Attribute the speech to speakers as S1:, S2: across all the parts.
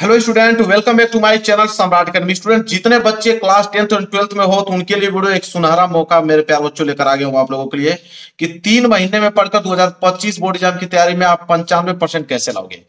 S1: Hello student, welcome back to my channel Samrat academy. Student, जितने बच्चे class 10th और 12th में हो तो उनके लिए वीडियो एक सुनहरा मौका मेरे प्यारे बच्चों लेकर आ गया हूं आप लोगों के लिए कि 3 महीने में पढ़कर 2025 बोर्ड एग्जाम की तैयारी में आप 95% कैसे लाओगे।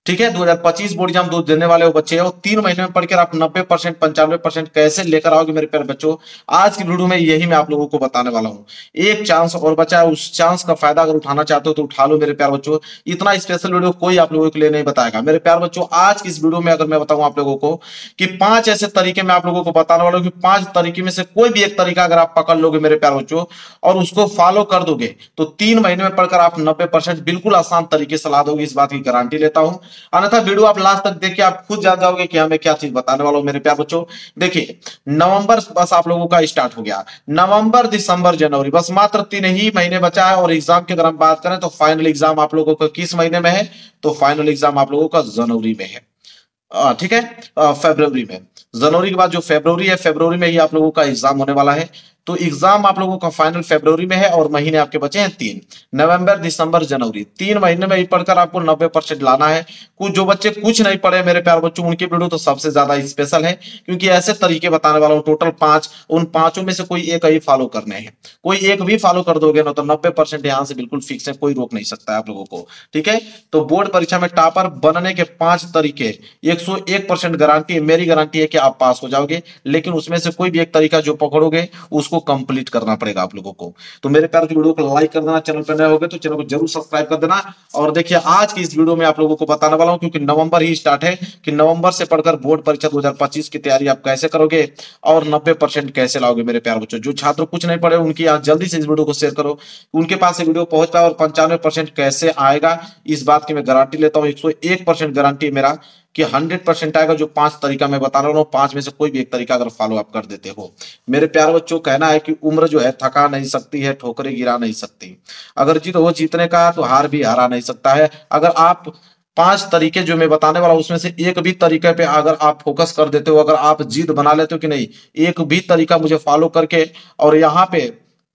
S1: ठीक है, 2025 बोर्ड एग्जाम दो देने वाले हो बच्चे हो, 3 महीने में पढ़कर आप 90% 95% कैसे लेकर आओगे मेरे प्यारे बच्चों। आज की वीडियो में यही मैं आप लोगों को बताने वाला हूं। एक चांस और बचा है, उस चांस का फायदा अगर उठाना चाहते हो तो उठा लो मेरे प्यारे बच्चों। इतना स्पेशल वीडियो कोई आप लोगों के लिए नहीं बताएगा मेरे प्यारे बच्चों। आज की इस वीडियो में अगर मैं बताऊं आप लोगों को कि 5 ऐसे तरीके मैं आप लोगों को बताने वाला हूं कि 5 तरीके में से कोई भी एक तरीका अगर आप पकड़ लोगे मेरे प्यारे बच्चों और उसको फॉलो कर दोगे तो 3 महीने में पढ़कर आप 90% बिल्कुल आसान तरीके से ला दोगे, इस बात की गारंटी लेता हूं। अन्यथा वीडियो आप लास्ट तक देखिए, आप खुद जान जाओगे कि हमें क्या चीज बताने वाला हूं मेरे प्यारे बच्चों। देखिए, नवंबर बस आप लोगों का स्टार्ट हो गया। नवंबर, दिसंबर, जनवरी, बस मात्र 3 ही महीने बचा है। और एग्जाम की अगर हम बात करें तो फाइनल एग्जाम आप लोगों का किस महीने में है? तो फाइनल एग्जाम आप लोगों का जनवरी में है। ठीक है, फरवरी में। जनवरी के बाद जो फरवरी है, फरवरी में ही आप लोगों का एग्जाम होने वाला है। तो एग्जाम आप लोगों का फाइनल फरवरी में है और महीने आपके बचे हैं 3, नवंबर, दिसंबर, जनवरी। 3 महीने में ही पढ़कर आपको 90% लाना है। कुछ जो बच्चे कुछ नहीं पढ़े मेरे प्यारे बच्चों, उनकी वीडियो तो सबसे ज्यादा स्पेशल है, क्योंकि ऐसे तरीके बताने वाला हूं टोटल 5। उन पांचों में से कोई एक ही फॉलो करने हैं। कोई एक भी फॉलो कर दोगे ना तो 90% यहां से बिल्कुल फिक्स है, कोई रोक नहीं सकता है आप लोगों को। ठीक है, तो बोर्ड परीक्षा में टॉपर बनने के 5 तरीके, 101% गारंटी, मेरी गारंटी है कि आप पास हो जाओगे। लेकिन उसमें से कोई भी एक तरीका जो पकड़ोगे उसको कंप्लीट करना पड़ेगा आप लोगों को। तो मेरे प्यारे वीडियो को लाइक कर देना, चैनल पर नए होगे तो चैनल को जरूर सब्सक्राइब कर देना। और देखिए, आज की इस वीडियो में आप लोगों को बताने वाला हूं, क्योंकि नवंबर ही स्टार्ट है, कि नवंबर से पढ़कर बोर्ड परीक्षा 2025 की तैयारी आप कैसे करोगे और 90% कैसे लाओगे मेरे प्यारे बच्चों। जो छात्र कुछ नहीं पढ़े उनकी आज जल्दी से इस वीडियो को शेयर करो, उनके पास ये वीडियो पहुंच पाए। और 95% कैसे आएगा इस बात की मैं गारंटी लेता हूं, 101% गारंटी मेरा कि 100% आएगा। जो 5 तरीका मैं बता रहा हूं, 5 में से कोई भी एक तरीका अगर फॉलो आप कर देते हो मेरे प्यारे बच्चों। कहना है कि उम्र जो है थका नहीं सकती है, ठोकरें गिरा नहीं सकती। अगर जीत हो जीतने का तो हार भी हरा नहीं सकता है। अगर आप 5 तरीके जो मैं बताने वाला हूं उसमें से एक भी तरीके पे अगर आप फोकस कर देते हो, अगर आप जीत बना लेते हो कि नहीं, एक भी तरीका मुझे फॉलो करके और यहाँ पे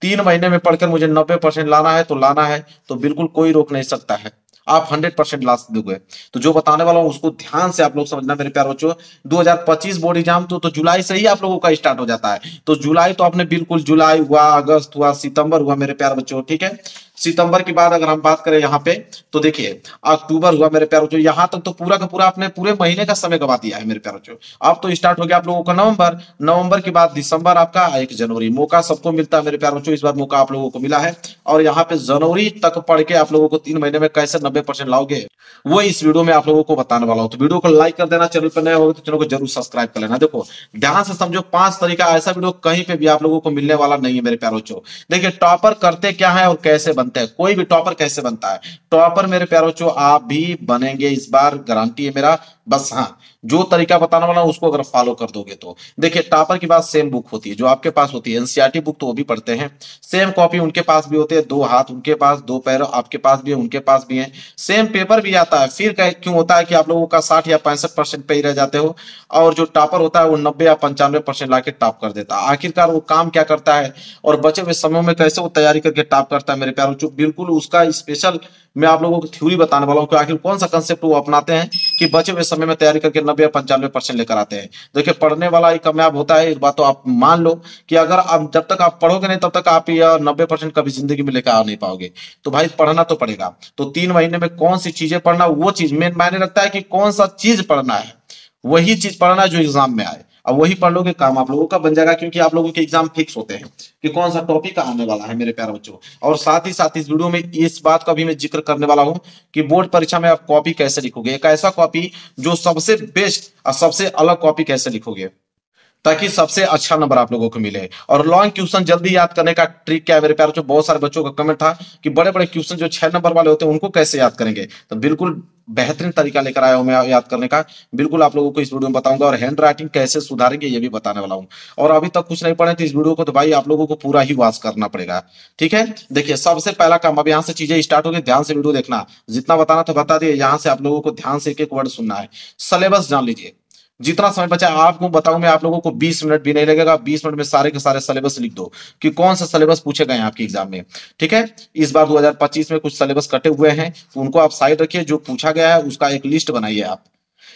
S1: 3 महीने में पढ़कर मुझे 90% लाना है तो लाना है, तो बिल्कुल कोई रोक नहीं सकता है। आप 100% ला दोगे। तो जो बताने वाला हूं उसको ध्यान से आप लोग समझना मेरे प्यारे बच्चों। 2025 बोर्ड एग्जाम तो जुलाई से ही आप लोगों का स्टार्ट हो जाता है। तो जुलाई तो आपने बिल्कुल, जुलाई हुआ, अगस्त हुआ, सितंबर हुआ मेरे प्यारे बच्चों। ठीक है, सितंबर के बाद अगर हम बात करें यहाँ पे तो देखिए अक्टूबर हुआ मेरे प्यारे बच्चों। यहां तक तो पूरा का पूरा आपने पूरे महीने का समय गवा दिया है मेरे प्यारे बच्चों। अब तो स्टार्ट हो गया आप लोगों का नवंबर, नवंबर के बाद दिसंबर, आपका 1 जनवरी। मौका सबको मिलता है मेरे प्यारे बच्चों, इस बार मौका आप लोगों को मिला है। और यहाँ पे जनवरी तक पढ़ के आप लोगों को 3 महीने में कैसे 90% लाओगे वो इस वीडियो में आप लोगों को बताने वाला हूं। तो वीडियो को लाइक कर देना, चैनल पर नए होगे तो चैनल को जरूर सब्सक्राइब कर लेना। देखो ध्यान से समझो, 5 तरीका, ऐसा वीडियो कहीं पे भी आप लोगों को मिलने वाला नहीं है मेरे प्यारे बच्चों। देखिए, टॉपर करते क्या है और कैसे बनते हैं, कोई भी टॉपर कैसे बनता है। टॉपर मेरे प्यारे बच्चों आप भी बनेंगे, इस बार गारंटी है मेरा। बस हाँ, जो तरीका बताने वाला हूं उसको अगर फॉलो कर दोगे तो देखिए, टॉपर के पास सेम बुक होती है जो आपके पास होती है, एनसीईआरटी बुक तो वो भी पढ़ते हैं। सेम कॉपी उनके पास भी होते हैं, 2 हाथ उनके पास, 2 पैर आपके पास भी है, उनके पास भी है। सेम पेपर भी आता है। फिर क्यों होता है कि आप लोगों का 60 या 65% पे ही रह जाते हो और जो टॉपर होता है वो 90 या 95% लाके टॉप कर देता है। आखिरकार वो काम क्या करता है और बचे हुए समय में कैसे वो तैयारी करके टॉप करता है मेरे प्यारों, जो बिल्कुल उसका स्पेशल मैं आप लोगों को थ्योरी बताने वाला हूं कि आखिर कौन सा कंसेप्ट वो अपनाते हैं कि बचे हुए समय में तैयारी करके 90 या 95% लेकर आते हैं। देखिए, पढ़ने वाला ही कामयाब होता है, इस बात तो आप मान लो कि अगर आप जब तक आप पढ़ोगे नहीं तब तक आप यह 90% कभी जिंदगी में लेकर आ नहीं पाओगे। तो भाई पढ़ना तो पड़ेगा। तो 3 महीने में कौन सी चीजें पढ़ना, वो चीज मेन मायने रखता है कि कौन सा चीज पढ़ना है, वही चीज पढ़ना है जो एग्जाम में आए। अब वही पढ़ लोगे काम आप लोगों का बन जाएगा, क्योंकि आप लोगों के एग्जाम फिक्स होते हैं कि कौन सा टॉपिक आने वाला है मेरे प्यारे बच्चों। और साथ ही साथ इस वीडियो में इस बात का भी मैं जिक्र करने वाला हूं कि बोर्ड परीक्षा में आप कॉपी कैसे लिखोगे, एक ऐसा कॉपी जो सबसे बेस्ट और सबसे अलग कॉपी कैसे लिखोगे ताकि सबसे अच्छा नंबर आप लोगों को मिले। और लॉन्ग क्वेश्चन जल्दी याद करने का ट्रिक क्या है मेरे प्यारे बच्चों। बहुत सारे बच्चों का कमेंट था कि बड़े बड़े क्वेश्चन जो 6 नंबर वाले होते हैं उनको कैसे याद करेंगे। तो बिल्कुल बेहतरीन तरीका लेकर आया हूं मैं याद करने का, बिल्कुल आप लोगों को इस वीडियो में बताऊंगा। और हैंड राइटिंग कैसे सुधारेंगे ये भी बताने वाला हूं। और अभी तक कुछ नहीं पढ़े तो इस वीडियो को तो भाई आप लोगों को पूरा ही वॉच करना पड़ेगा। ठीक है, देखिए सबसे पहला काम, अब यहाँ से चीजें स्टार्ट हो गई, ध्यान से वीडियो देखना। जितना बताना था बता दिए, यहाँ से आप लोगों को ध्यान से एक एक वर्ड सुनना है। सिलेबस जान लीजिए। जितना समय बचा आपको बताऊं मैं, आप लोगों को 20 मिनट भी नहीं लगेगा। 20 मिनट में सारे के सारे सिलेबस लिख दो कि कौन सा सिलेबस पूछे गए हैं आपके एग्जाम में। ठीक है, इस बार 2025 में कुछ सिलेबस कटे हुए हैं, उनको आप साइड रखिए। जो पूछा गया है उसका एक लिस्ट बनाइए आप।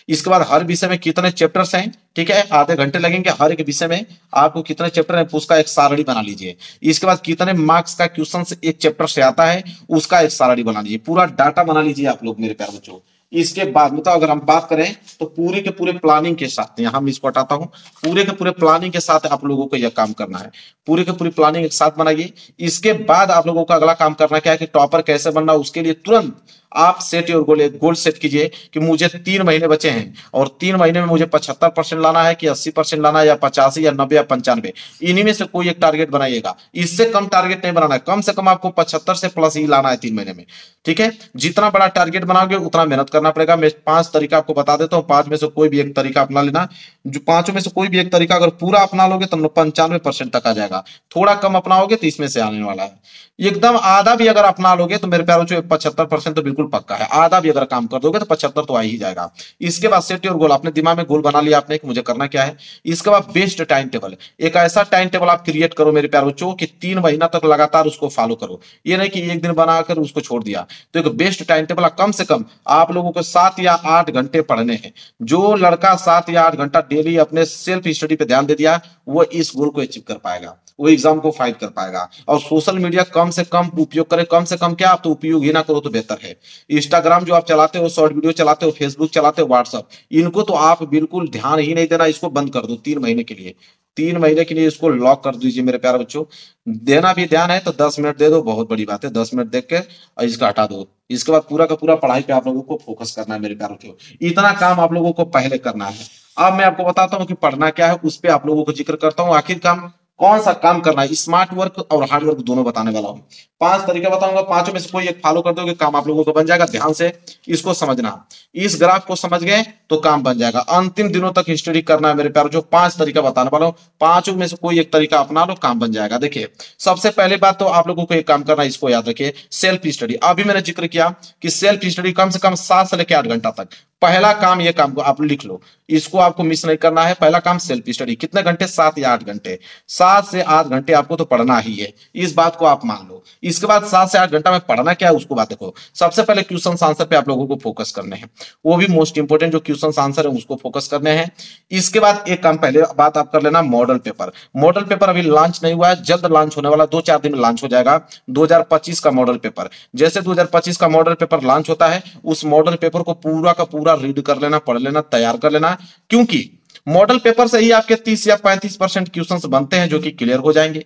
S1: इसके बाद हर विषय में कितने चैप्टर्स हैं, ठीक है, आधे घंटे लगेंगे हर एक विषय में, आपको कितने चैप्टर है उसका एक सारणी बना लीजिए। इसके बाद कितने मार्क्स का क्वेश्चन एक चैप्टर से आता है उसका एक सारणी बना लीजिए, पूरा डाटा बना लीजिए आप लोग मेरे प्यारे बच्चों। इसके बाद मतलब अगर हम बात करें तो पूरे के पूरे प्लानिंग के साथ, यहाँ हम इसको हटाता हूं, पूरे के पूरे प्लानिंग के साथ आप लोगों को यह काम करना है, पूरे के पूरी प्लानिंग एक साथ बनाइए। इसके बाद आप लोगों का अगला काम करना क्या है कि टॉपर कैसे बनना, उसके लिए तुरंत आप सेट योर गोल, एक गोल सेट कीजिए कि मुझे 3 महीने बचे हैं और 3 महीने में मुझे 75% लाना है कि 80% लाना है या 85 या 90 या 95, इन्हीं में से कोई एक टारगेट बनाइएगा। इससे कम टारगेट नहीं बनाना है, कम से कम आपको 75 से प्लस ही लाना है 3 महीने में, ठीक है। जितना बड़ा टारगेट बनाओगे उतना मेहनत करना पड़ेगा। मैं 5 तरीका आपको बता देता हूँ, 5 में से कोई भी एक तरीका अपना लेना। जो 5 में से कोई भी एक तरीका अगर पूरा अपना लोगे तो 95% तक आ जाएगा, थोड़ा कम अपनाओगे तो इसमें से आने वाला है। एकदम आधा भी अगर अपना लोगे तो मेरे प्यारों 75% तो बिल्कुल पक्का है, आधा भी अगर काम कर दोगे तो 75 तो आ ही जाएगा। इसके बाद सेट योर गोल, अपने दिमाग में गोल बना लिया आपने कि मुझे करना क्या है। इसके बाद बेस्ट टाइम टेबल, एक ऐसा टाइम टेबल आप क्रिएट करो मेरे प्यारे बच्चों कि 3 महीना तक लगातार उसको फॉलो करो, ये नहीं कि एक दिन बनाकर उसको छोड़ दिया। तो एक बेस्ट टाइम टेबल, कम से कम आप लोगों को 7 या 8 घंटे पढ़ने हैं। जो लड़का 7 या 8 घंटा डेली अपने सेल्फ स्टडी पे ध्यान दे दिया वो इस गोल को अचीव कर पाएगा, वो एग्जाम को फाइट कर पाएगा। और सोशल मीडिया कम से कम उपयोग करें, कम से कम क्या आप तो उपयोग ही ना करो तो बेहतर है। इंस्टाग्राम जो आप चलाते हो, शॉर्ट वीडियो चलाते हो, फेसबुक चलाते हो, व्हाट्सअप, इनको तो आप बिल्कुल ध्यान ही नहीं देना, इसको बंद कर दो 3 महीने के लिए। 3 महीने के लिए इसको लॉक कर दीजिए मेरे प्यारे बच्चों। देना भी ध्यान है तो 10 मिनट दे दो, बहुत बड़ी बात है, 10 मिनट देख के और इसका हटा दो। इसके बाद पूरा का पूरा पढ़ाई पे आप लोगों को फोकस करना है मेरे प्यारे बच्चों। इतना काम आप लोगों को पहले करना है। अब मैं आपको बताता हूँ कि पढ़ना क्या है, उस पर आप लोगों को जिक्र करता हूँ। आखिर काम कौन सा काम करना है, स्मार्ट वर्क और हार्ड वर्क दोनों बताने वाला हूं। 5 तरीके बताऊंगा, 5 में से कोई एक फॉलो कर दोगे काम आप लोगों को बन जाएगा। ध्यान से इसको समझना, इस ग्राफ को समझ गए तो काम बन जाएगा। अंतिम दिनों तक स्टडी करना है मेरे प्यारे, जो 5 तरीका बताने वाला हूं, 5 में से कोई एक तरीका अपना लो, काम बन जाएगा। देखिए सबसे पहले बात तो आप लोगों को एक काम करना है, इसको याद रखिए, सेल्फ स्टडी। अभी मैंने जिक्र किया कि सेल्फ स्टडी कम से कम 7 से लेकर 8 घंटा तक। पहला काम, ये काम को आप लिख लो, इसको आपको मिस नहीं करना है। पहला काम सेल्फ स्टडी, कितने घंटे, 7 या 8 घंटे, 7 से 8 घंटे आपको तो पढ़ना ही है, इस बात को आप मान लो। इसके बाद 7 से 8 घंटा में पढ़ना क्या है उसको बात देखो। सबसे पहले क्वेश्चन आंसर पे आप लोगों को फोकस करने हैं, वो भी मोस्ट इंपोर्टेंट जो क्वेश्चन आंसर है उसको फोकस करने हैं। इसके बाद एक काम पहले बात आप कर लेना, मॉडल पेपर। मॉडल पेपर अभी लॉन्च नहीं हुआ है, जल्द लॉन्च होने वाला, 2-4 दिन में लॉन्च हो जाएगा 2025 का मॉडल पेपर। जैसे 2025 का मॉडल पेपर लॉन्च होता है, उस मॉडल पेपर को पूरा का पूरा रीड कर लेना, पढ़ लेना, तैयार कर लेना, क्योंकि मॉडल पेपर से ही आपके 30 या 35% क्वेश्चंस बनते हैं जो कि क्लियर हो जाएंगे।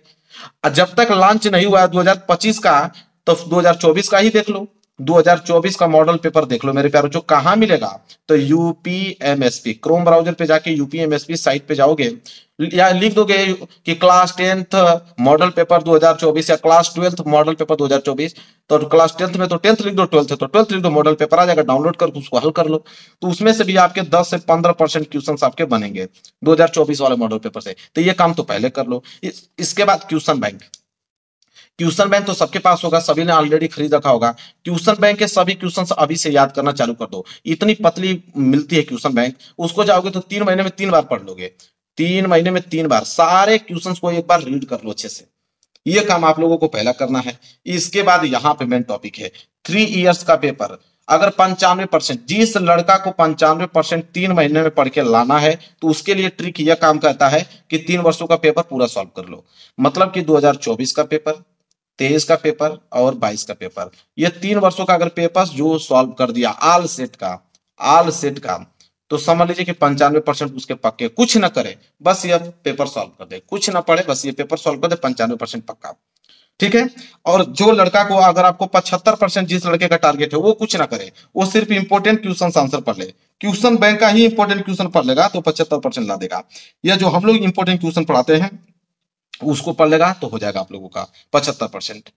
S1: जब तक लॉन्च नहीं हुआ है 2025 का, तो 2024 का ही देख लो, 2024 का मॉडल पेपर देख लो मेरे प्यारों। जो कहां मिलेगा तो यूपीएमएसपी, क्रोम ब्राउजर पे जाके यूपीएमएसपी साइट पे जाओगे या लिख दोगे कि क्लास 10th मॉडल पेपर 2024 या क्लास 12th मॉडल पेपर 2024, तो क्लास 10th में तो 10th लिख दो, 12th है तो 12th लिख दो, मॉडल पेपर आ जाएगा, डाउनलोड करके उसको हल कर लो। तो उसमें से भी आपके 10 से 15% क्वेश्चंस आपके बनेंगे 2024 वाले मॉडल पेपर से। तो ये काम तो पहले कर लो। इसके बाद क्वेश्चन बैंक, ट्यूशन बैंक तो सबके पास होगा, सभी ने ऑलरेडी खरीद रखा होगा। ट्यूशन बैंक के सभी क्वेश्चंस अभी से याद करना चालू कर दो। इतनी पतली मिलती है ट्यूशन बैंक, उसको जाओगे तो 3 महीने में 3 बार पढ़ लोगे, 3 महीने में 3 बार सारे क्वेश्चंस को एक बार रीड कर लो अच्छे से। ये काम आप लोगों को पहला करना है। इसके बाद यहाँ पे मेन टॉपिक है 3 इयर्स का पेपर। अगर 95%, जिस लड़का को 95% 3 महीने में पढ़ के लाना है, तो उसके लिए ट्रिक यह काम करता है कि 3 वर्षों का पेपर पूरा सॉल्व कर लो। मतलब कि 2024 का पेपर, 23 का पेपर और 22 का पेपर, ये 3 वर्षों का अगर पेपर जो सॉल्व कर दिया ऑल सेट का, तो समझ लीजिए कि 95% उसके पक्के। कुछ ना करे, बस ये पेपर सॉल्व कर दे, कुछ ना पढ़े, बस ये पेपर सॉल्व कर दे, 95% पक्का, ठीक है। और जो लड़का को, अगर आपको 75%, जिस लड़के का टारगेट है वो कुछ ना करे, वो सिर्फ इंपोर्टेंट क्वेश्चन आंसर पढ़ ले, क्वेश्चन बैंक का ही इंपोर्टेंट क्वेश्चन पढ़ लेगा तो 75% ला देगा। या जो हम लोग इंपोर्टेंट क्वेश्चन पढ़ाते हैं उसको पढ़ लेगा तो हो जाएगा आप लोगों का 75%।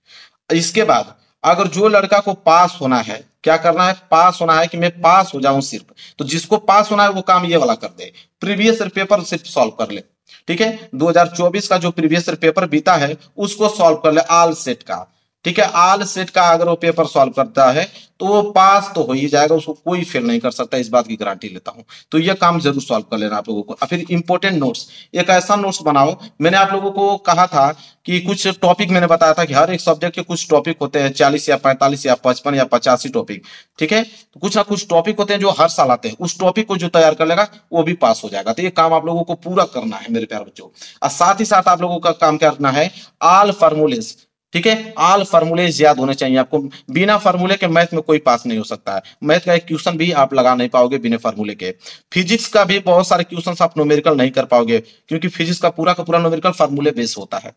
S1: इसके बाद अगर जो लड़का को पास होना है, क्या करना है, पास होना है कि मैं पास हो जाऊं सिर्फ, तो जिसको पास होना है वो काम ये वाला कर दे, प्रीवियस पेपर सिर्फ सॉल्व कर ले, ठीक है। 2024 का जो प्रीवियस पेपर बीता है उसको सॉल्व कर ले ऑल सेट का। ठीक है, ऑल सेट का अगर वो पेपर सॉल्व करता है तो वो पास तो हो ही जाएगा, उसको कोई फेल नहीं कर सकता, इस बात की गारंटी लेता हूं। तो ये काम जरूर सॉल्व कर लेना आप लोगों को। और फिर इंपॉर्टेंट नोट्स, एक ऐसा नोट्स बनाओ, मैंने आप लोगों को कहा था कि कुछ टॉपिक मैंने बताया था कि हर एक सब्जेक्ट के कुछ टॉपिक होते हैं, 40 या 45 या 55 या 85 टॉपिक, ठीक है। तो कुछ ना कुछ टॉपिक होते हैं जो हर साल आते हैं, उस टॉपिक को जो तैयार कर लेगा वो भी पास हो जाएगा। तो ये काम आप लोगों को पूरा करना है मेरे प्यारे बच्चों। और साथ ही साथ आप लोगों का काम क्या करना है, ऑल फार्मूलेस, ठीक है, ऑल फार्मूलेज याद होने चाहिए आपको। बिना फार्मूले के मैथ में कोई पास नहीं हो सकता है। मैथ का एक क्वेश्चन भी आप लगा नहीं पाओगे बिना फार्मूले के। फिजिक्स का भी बहुत सारे क्वेश्चन आप न्यूमेरिकल नहीं कर पाओगे, क्योंकि फिजिक्स का पूरा न्यूमेरिकल फार्मूले बेस होता है।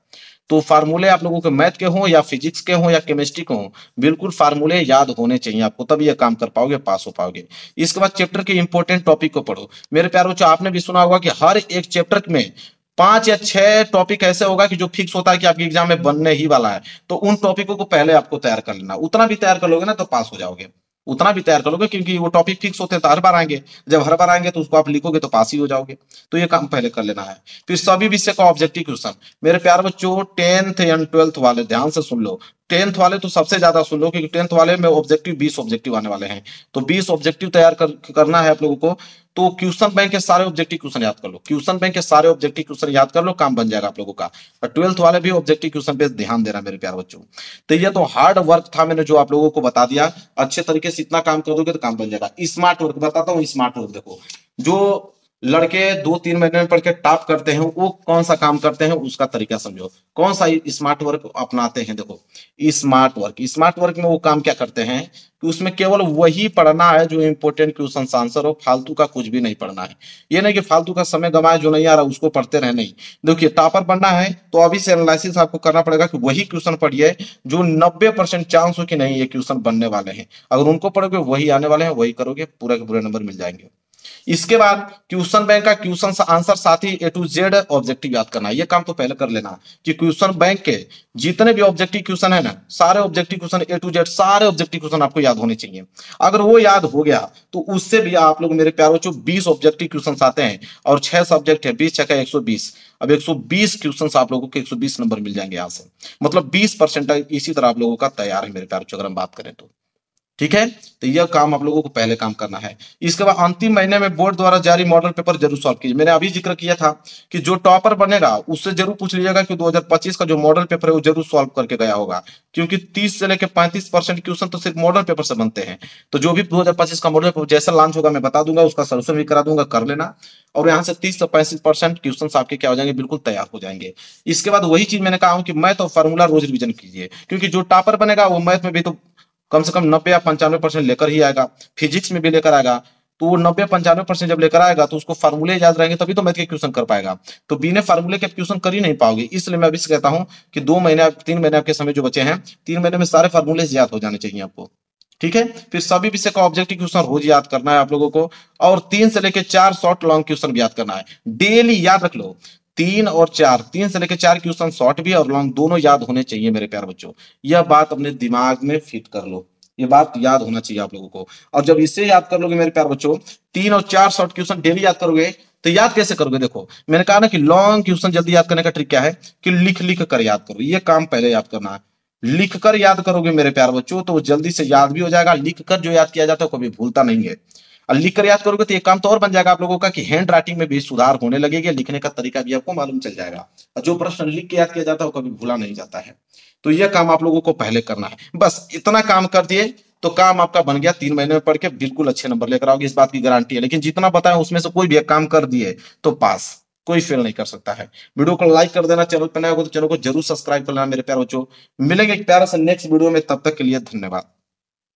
S1: तो फार्मूले आप लोगों के मैथ के हों या फिजिक्स के हों या केमिस्ट्री के हों, बिल्कुल फार्मूले याद होने चाहिए आपको, तभी ये काम कर पाओगे, पास हो पाओगे। इसके बाद चैप्टर के इंपॉर्टेंट टॉपिक को पढ़ो मेरे प्यारे बच्चों। आपने भी सुना होगा कि हर एक चैप्टर में 5 या 6 टॉपिक ऐसे होगा कि जो फिक्स होता है कि आपके एग्जाम में बनने ही वाला है। तो उन टॉपिकों को पहले आपको तैयार कर लेना, उतना भी तैयार कर लोगे ना तो पास हो जाओगे, उतना भी तैयार कर लोगे, क्योंकि वो टॉपिक फिक्स होते हैं तो हर बार आएंगे। जब हर बार आएंगे तो उसको आप लिखोगे तो पास ही हो जाओगे। तो ये काम पहले कर लेना है। फिर सभी विषय का ऑब्जेक्टिव क्वेश्चन मेरे प्यारे बच्चों, 10th एंड 12th वाले ध्यान से सुन लो। 10th वाले तो सबसे ज्यादा सुन लो, क्योंकि 10th वाले में ऑब्जेक्टिव 20 ऑब्जेक्टिव आने वाले हैं। तो 20 ऑब्जेक्टिव तैयार करना है आप लोगों को। तो क्वेश्चन बैंक के सारे ऑब्जेक्टिव क्वेश्चन याद कर लो, क्वेश्चन बैंक के सारे ऑब्जेक्टिव क्वेश्चन याद कर लो, काम बन जाएगा आप लोगों का। और 12th वाले भी ऑब्जेक्टिव क्वेश्चन पे ध्यान देना मेरे प्यारे बच्चों। तो ये तो हार्ड वर्क था, मैंने जो आप लोगों को बता दिया, अच्छे तरीके से इतना काम कर दोगे तो काम बन जाएगा। स्मार्ट वर्क बताता हूँ, स्मार्ट वर्क देखो, जो लड़के 2-3 महीने में पढ़ के टॉप करते हैं वो कौन सा काम करते हैं उसका तरीका समझो, कौन सा स्मार्ट वर्क अपनाते हैं। देखो स्मार्ट वर्क में वो काम क्या करते हैं कि उसमें केवल वही पढ़ना है जो इंपॉर्टेंट क्वेश्चन आंसर हो, फालतू का कुछ भी नहीं पढ़ना है। ये नहीं कि फालतू का समय गंवाए, जो नहीं आ रहा उसको पढ़ते रहे, नहीं। देखिए टॉपर बनना है तो अभी से एनालिसिस आपको करना पड़ेगा कि वही क्वेश्चन पढ़िए जो 90% चांस हो कि नहीं ये क्वेश्चन बनने वाले हैं। अगर उनको पढ़ोगे वही आने वाले हैं, वही करोगे, पूरे के पूरे नंबर मिल जाएंगे। इसके बाद क्वेश्चन बैंक का क्वेश्चन आंसर साथ ही A to Z ऑब्जेक्टिव याद करना है। ये काम तो पहले कर लेना कि क्वेश्चन बैंक के जितने भी ऑब्जेक्टिव क्वेश्चन है ना, सारे objective question A to Z सारे ऑब्जेक्टिव क्वेश्चन आपको याद होने चाहिए। अगर वो याद हो गया तो उससे भी आप लोग मेरे प्यारों जो 20 ऑब्जेक्टिव क्वेश्चन आते हैं और 6 सब्जेक्ट है, 20 छक्का 120। अब 120 क्वेश्चन आप लोगों को 120 नंबर मिल जाएंगे यहाँ से, मतलब 20% इसी तरह आप लोगों का तैयार है मेरे प्यारों, अगर हम बात करें तो। ठीक है, तो यह काम आप लोगों को पहले काम करना है। इसके बाद अंतिम महीने में बोर्ड द्वारा जारी मॉडल पेपर जरूर सॉल्व कीजिए। मैंने अभी जिक्र किया था कि जो टॉपर बनेगा उससे जरूर पूछ लीजिएगा कि 2025 का जो मॉडल पेपर है वो जरूर सॉल्व करके गया होगा, क्योंकि 30 से लेकर 35% क्वेश्चन तो सिर्फ मॉडल पेपर से बनते हैं। तो जो भी 2025 का मॉडल पेपर जैसा लॉन्च होगा मैं बता दूंगा, उसका सोल्यूशन भी करा दूंगा, कर लेना। और यहाँ से 30 से 35% क्वेश्चन आपके क्या हो जाएंगे, बिल्कुल तैयार हो जाएंगे। इसके बाद वही चीज मैंने कहा हूं कि मैथ और फार्मूला रोज रिवीजन कीजिए, क्योंकि जो टॉपर बनेगा वो मैथ में भी तो कम से कम 90 या 95% लेकर ही आएगा, फिजिक्स में भी लेकर आएगा। तो वो 90-95% जब लेकर आएगा तो उसको फार्मूले याद रहेंगे, तभी तो मैथ के क्वेश्चन कर पाएगा। तो बिना फार्मूले के क्वेश्चन कर ही नहीं पाओगे। इसलिए मैं अभी से कहता हूं कि 2 महीने 3 महीने आपके समय जो बचे हैं, 3 महीने में सारे फार्मूले याद हो जाने चाहिए आपको। ठीक है, फिर सभी विषय का ऑब्जेक्टिव क्वेश्चन रोज याद करना है आप लोगों को, और 3 से लेकर 4 शॉर्ट लॉन्ग क्वेश्चन भी याद करना है डेली। याद रख लो 3 और 4, 3 से लेकर 4 क्वेश्चन शॉर्ट भी और लॉन्ग दोनों याद होने चाहिए मेरे प्यारे बच्चों। यह बात अपने दिमाग में फिट कर लो, ये बात याद होना चाहिए आप लोगों को। और जब इसे याद कर लोगे मेरे प्यारे बच्चों, 3 और 4 शॉर्ट क्वेश्चन डेली याद करोगे, तो याद कैसे करोगे? देखो मैंने कहा ना कि लॉन्ग क्वेश्चन जल्दी याद करने का ट्रिक क्या है कि लिख लिख कर याद करो। ये काम पहले याद करना है, लिख कर याद करोगे मेरे प्यारे बच्चों तो जल्दी से याद भी हो जाएगा। लिख कर जो याद किया जाता है कभी भूलता नहीं है। और लिख कर याद करोगे तो ये काम तो और बन जाएगा आप लोगों का कि हैंड राइटिंग में भी सुधार होने लगेगा, लिखने का तरीका भी आपको मालूम चल जाएगा। और जो प्रश्न लिख के याद किया जाता है वो कभी भूला नहीं जाता है। तो यह काम आप लोगों को पहले करना है। बस इतना काम कर दिए तो काम आपका बन गया। 3 महीने में पढ़ के बिल्कुल अच्छे नंबर लेकर आओगे, इस बात की गारंटी है। लेकिन जितना बताया उसमें से कोई भी एक काम कर दिए तो पास, कोई फेल नहीं कर सकता है। वीडियो को लाइक कर देना, चैनल पर नया हो तो चैनल को जरूर सब्सक्राइब कर लेना मेरे प्यारे बच्चों। मिलेंगे एक प्यारा सा नेक्स्ट वीडियो में, तब तक के लिए धन्यवाद।